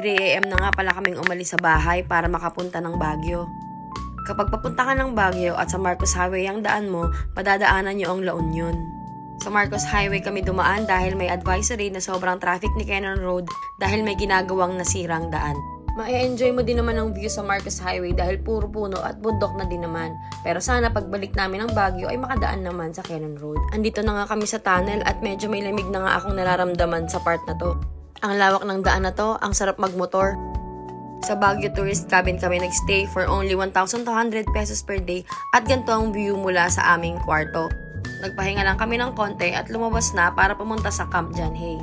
3 AM na nga pala kaming umalis sa bahay para makapunta ng Baguio. Kapag papunta ka ng Baguio at sa Marcos Highway ang daan mo, madadaanan nyo ang La Union. Sa Marcos Highway kami dumaan dahil may advisory na sobrang traffic ni Cannon Road dahil may ginagawang nasirang daan. Ma-enjoy mo din naman ang view sa Marcos Highway dahil puro puno at bundok na din naman. Pero sana pagbalik namin ng Baguio ay makadaan naman sa Cannon Road. Andito na nga kami sa tunnel at medyo may lamig na nga akong nararamdaman sa part na to. Ang lawak ng daan na to, ang sarap magmotor. Sa Baguio Tourist Cabin kami nagstay for only 1,200 pesos per day at ganito ang view mula sa aming kwarto. Nagpahinga lang kami ng konti at lumabas na para pumunta sa Camp John Hay.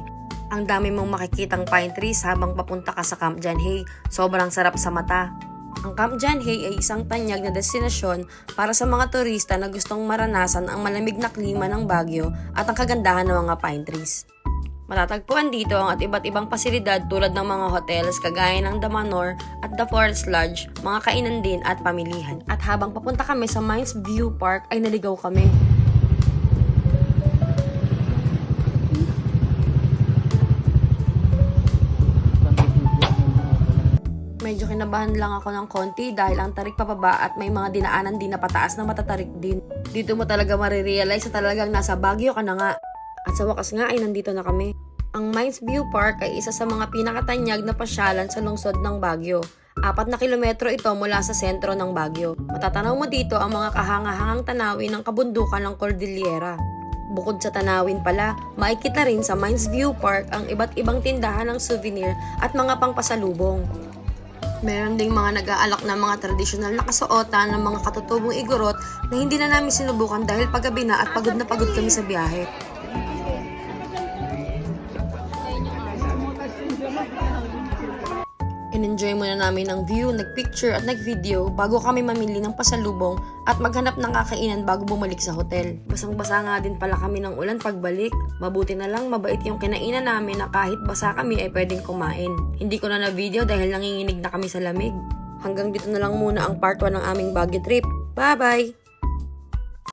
Ang dami mong makikitang pine trees habang papunta ka sa Camp John Hay. Sobrang sarap sa mata. Ang Camp John Hay ay isang tanyag na destinasyon para sa mga turista na gustong maranasan ang malamig na klima ng Baguio at ang kagandahan ng mga pine trees. Matatagpuan dito ang iba't ibang pasilidad tulad ng mga hotels kagaya ng The Manor at The Forest Lodge, mga kainan din at pamilihan. At habang papunta kami sa Mines View Park ay naligaw kami. Medyo kinabahan lang ako ng konti dahil ang tarik papaba at may mga dinaanan din na pataas na matatarik din. Dito mo talaga marirealize na talagang nasa Baguio ka na nga. At sa wakas nga ay nandito na kami. Ang Mines View Park ay isa sa mga pinakatanyag na pasyalan sa lungsod ng Baguio. 4 na kilometro ito mula sa sentro ng Baguio. Matatanaw mo dito ang mga kahangahangang tanawin ng kabundukan ng Cordillera. Bukod sa tanawin pala, makikita rin sa Mines View Park ang iba't ibang tindahan ng souvenir at mga pangpasalubong. Meron ding mga nag-aalak na mga tradisyonal na kasuotan ng mga katutubong igorot na hindi na namin sinubukan dahil paggabi na at pagod na pagod kami sa biyahe. In-enjoy muna namin ang view, nag-picture at nag-video bago kami mamili ng pasalubong at maghanap ng kakainan bago bumalik sa hotel. Basang-basa nga din pala kami ng ulan pagbalik. Mabuti na lang mabait yung kinainan namin na kahit basa kami ay pwedeng kumain. Hindi ko na video dahil nanginginig na kami sa lamig. Hanggang dito na lang muna ang part 1 ng aming Baguio trip. Bye-bye!